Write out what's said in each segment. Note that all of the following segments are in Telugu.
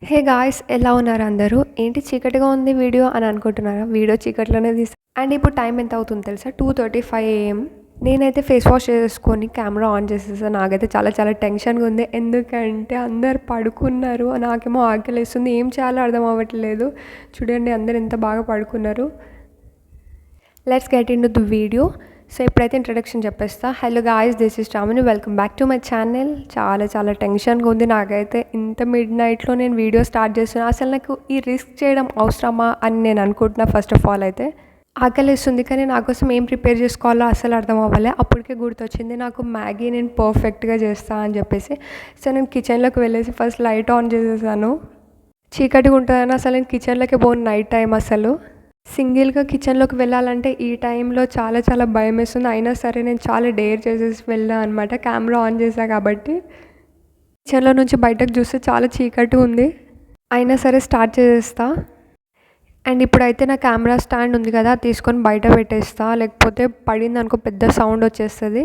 హే గాయ్స్, ఎలా ఉన్నారు అందరూ? ఏంటి చీకటిగా ఉంది వీడియో అని అనుకుంటున్నారా? వీడియో చీకట్లోనే తీసా. అండ్ ఇప్పుడు టైం ఎంత అవుతుంది తెలుసా? 2:35 AM. నేనైతే ఫేస్ వాష్ చేసుకొని కెమెరా ఆన్ చేసేసాను. నాకైతే చాలా చాలా టెన్షన్గా ఉంది. ఎందుకంటే అందరు పడుకున్నారు, నాకేమో ఆకలేస్తుంది. ఏం చేయాలో అర్థం అవ్వట్లేదు. చూడండి అందరు ఎంత బాగా పడుకున్నారు. Let's get into the video. So ఇప్పుడైతే ఇంట్రడక్షన్ చెప్పేస్తా. Hello guys, this is Ramani. Welcome back to my channel. చాలా చాలా టెన్షన్గా ఉంది నాకైతే. ఇంత మిడ్ నైట్లో నేను వీడియో స్టార్ట్ చేస్తున్నా. అసలు నాకు ఈ రిస్క్ చేయడం అవసరమా అని నేను అనుకుంటున్నా. ఫస్ట్ ఆఫ్ ఆల్ అయితే ఆకలిస్తుంది, కానీ నా కోసం ఏం ప్రిపేర్ చేసుకోవాలో అసలు అర్థం అవ్వలే. అప్పటికే గుర్తొచ్చింది నాకు మ్యాగీ నేను పర్ఫెక్ట్గా చేస్తా అని చెప్పేసి. సో నేను కిచెన్లోకి వెళ్ళేసి ఫస్ట్ లైట్ ఆన్ చేసేసాను. చీకటిగా ఉంటుందని అసలు నేను కిచెన్లోకి పోను నైట్ టైం. అసలు సింగిల్గా కిచెన్లోకి వెళ్ళాలంటే ఈ టైంలో చాలా చాలా భయం వేస్తుంది. అయినా సరే నేను చాలా డేర్ చేసేసి వెళ్ళాను అనమాట. కెమెరా ఆన్ చేశాను కాబట్టి. కిచెన్లో నుంచి బయటకు చూస్తే చాలా చీకటి ఉంది. అయినా సరే స్టార్ట్ చేసేస్తా. అండ్ ఇప్పుడైతే నా కెమెరా స్టాండ్ ఉంది కదా, తీసుకొని బయట పెట్టేస్తా, లేకపోతే పడింది అనుకో పెద్ద సౌండ్ వచ్చేస్తుంది.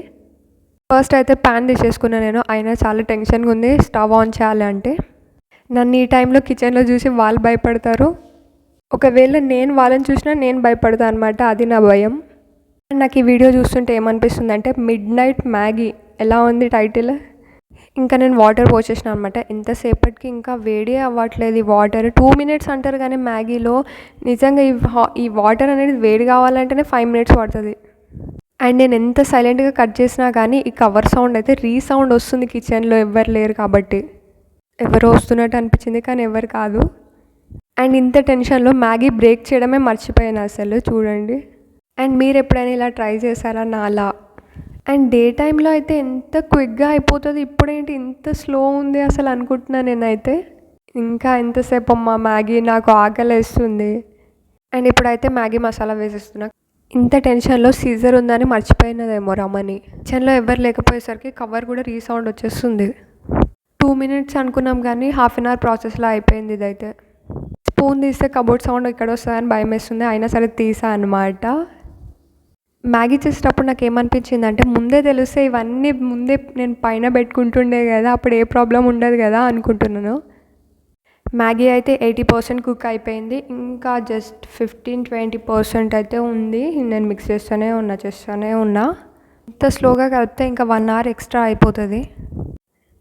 ఫస్ట్ అయితే ప్యాన్ తీసేసుకున్నాను నేను. అయినా చాలా టెన్షన్గా ఉంది స్టవ్ ఆన్ చేయాలి అంటే. నన్ను ఈ టైంలో కిచెన్లో చూసి వాళ్ళు భయపడతారు. ఒకవేళ నేను వాళ్ళని చూసినా నేను భయపడతాను అనమాట. అది నా భయం. నాకు ఈ వీడియో చూస్తుంటే ఏమనిపిస్తుంది అంటే మిడ్ నైట్ మ్యాగీ ఎలా ఉంది టైటిల్. ఇంకా నేను వాటర్ పోసేసిన అనమాట. ఎంతసేపటికి ఇంకా వేడి అవ్వట్లేదు ఈ వాటర్. 2 minutes అంటారు కానీ మ్యాగీలో నిజంగా ఈ వాటర్ అనేది వేడి కావాలంటేనే 5 minutes పడుతుంది. అండ్ నేను ఎంత సైలెంట్గా కట్ చేసినా కానీ ఈ కవర్ సౌండ్ అయితే రీసౌండ్ వస్తుంది. కిచెన్లో ఎవరు లేరు కాబట్టి. ఎవరో వస్తున్నట్టు అనిపించింది కానీ ఎవరు కాదు. అండ్ ఇంత టెన్షన్లో మ్యాగీ బ్రేక్ చేయడమే మర్చిపోయాను అసలు. చూడండి. అండ్ మీరు ఎప్పుడైనా ఇలా ట్రై చేశారా నాలా? అండ్ డే టైంలో అయితే ఎంత క్విక్గా అయిపోతుంది, ఇప్పుడేంటి ఇంత స్లో ఉంది అసలు అనుకుంటున్నాను నేనైతే. ఇంకా ఎంతసేపు అమ్మా మ్యాగీ, నాకు ఆకలి వేస్తుంది. అండ్ ఇప్పుడైతే మ్యాగీ మసాలా వేసేస్తున్నా. ఇంత టెన్షన్లో సీజర్ ఉందని మర్చిపోయినదేమో రమని. కిచెన్లో ఎవరు లేకపోయేసరికి కవర్ కూడా రీసౌండ్ వచ్చేస్తుంది. 2 minutes అనుకున్నాం కానీ 1/2 hour ప్రాసెస్లో అయిపోయింది ఇదైతే. స్పూన్ తీస్తే కబోర్డ్ సౌండ్ ఇక్కడ వస్తుందని భయం వేస్తుంది. అయినా సరే తీసా అనమాట. మ్యాగీ చేసేటప్పుడు నాకు ఏమనిపించింది అంటే ముందే తెలిస్తే ఇవన్నీ ముందే నేను పైన పెట్టుకుంటుండే కదా, అప్పుడు ఏ ప్రాబ్లం ఉండదు కదా అనుకుంటున్నాను. మ్యాగీ అయితే 80% కుక్ అయిపోయింది. ఇంకా జస్ట్ 15-20% అయితే ఉంది. నేను మిక్స్ చేస్తూనే ఉన్నా. ఇంత స్లోగా కలిపితే ఇంకా 1 hour ఎక్స్ట్రా అయిపోతుంది.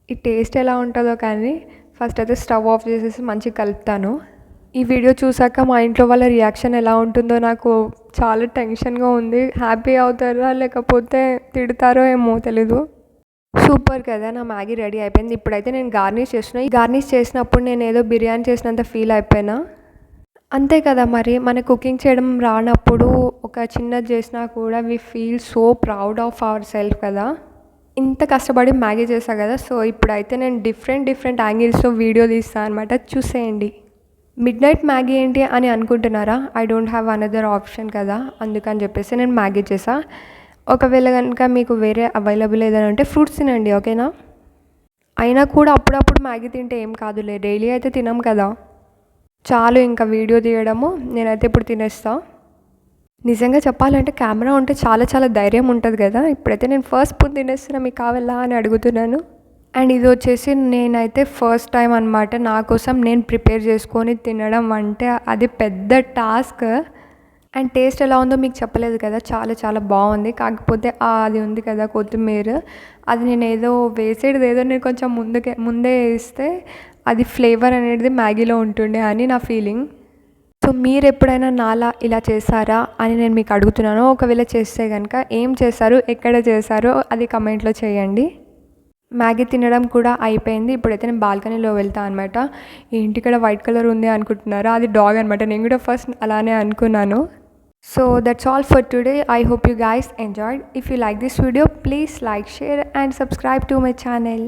ఈ టేస్ట్ ఎలా ఉంటుందో కానీ ఫస్ట్ అయితే స్టవ్ ఆఫ్ చేసేసి మంచిగా కలుపుతాను. ఈ వీడియో చూసాక మా ఇంట్లో వాళ్ళ రియాక్షన్ ఎలా ఉంటుందో నాకు చాలా టెన్షన్గా ఉంది. హ్యాపీ అవుతారా లేకపోతే తిడతారో ఏమో తెలీదు. సూపర్ కదా, నా మ్యాగీ రెడీ అయిపోయింది. ఇప్పుడైతే నేను గార్నిష్ చేస్తున్నా. ఈ గార్నిష్ చేసినప్పుడు నేను ఏదో బిర్యానీ చేసినంత ఫీల్ అయిపోయినా. అంతే కదా మరి, మన కుకింగ్ చేయడం రానప్పుడు ఒక చిన్నది చేసినా కూడా we feel so proud of our self కదా. ఇంత కష్టపడి మ్యాగీ చేసా కదా. సో ఇప్పుడైతే నేను డిఫరెంట్ యాంగిల్స్లో వీడియో తీస్తాను అనమాట. చూసేయండి. మిడ్ నైట్ మ్యాగీ ఏంటి అని అనుకుంటున్నారా? I don't have another option కదా, అందుకని చెప్పేసి నేను మ్యాగీ చేసా. ఒకవేళ కనుక మీకు వేరే అవైలబుల్ ఏదైనా ఉంటే ఫ్రూట్స్ తినండి, ఓకేనా? అయినా కూడా అప్పుడప్పుడు మ్యాగీ తింటే ఏం కాదులే, డైలీ అయితే తినం కదా. చాలు ఇంకా వీడియో తీయడము, నేనైతే ఇప్పుడు తినేస్తా. నిజంగా చెప్పాలంటే కెమెరా ఉంటే చాలా చాలా ధైర్యం ఉంటుంది కదా. ఇప్పుడైతే నేను ఫస్ట్ స్పూన్ తినేస్తున్నా, మీకు కావాలా అని అడుగుతున్నాను. అండ్ ఇది వచ్చేసి నేనైతే ఫస్ట్ టైం అనమాట నా కోసం నేను ప్రిపేర్ చేసుకొని తినడం అంటే అది పెద్ద టాస్క్. అండ్ టేస్ట్ ఎలా ఉందో మీకు చెప్పలేదు కదా, చాలా చాలా బాగుంది. కాకపోతే అది ఉంది కదా కొత్తిమీర, అది నేను ఏదో వేసేది ఏదో నేను కొంచెం ముందే వేస్తే అది ఫ్లేవర్ అనేది మ్యాగీలో ఉంటుండే అని నా ఫీలింగ్. సో మీరు ఎప్పుడైనా నాలా ఇలా చేశారా అని నేను మీకు అడుగుతున్నాను. ఒకవేళ చేస్తే కనుక ఏం చేశారు, ఎక్కడ చేశారో అది కమెంట్లో చేయండి. మ్యాగీ తినడం కూడా అయిపోయింది. ఇప్పుడైతే నేను బాల్కనీలో వెళ్తాను అనమాట. ఏంటి ఇక్కడ వైట్ కలర్ ఉంది అనుకుంటున్నారా? అది డాగ్ అనమాట. నేను కూడా ఫస్ట్ అలానే అనుకున్నాను. So that's all for today. I hope you guys enjoyed. If you like this video please like, share and subscribe to my channel.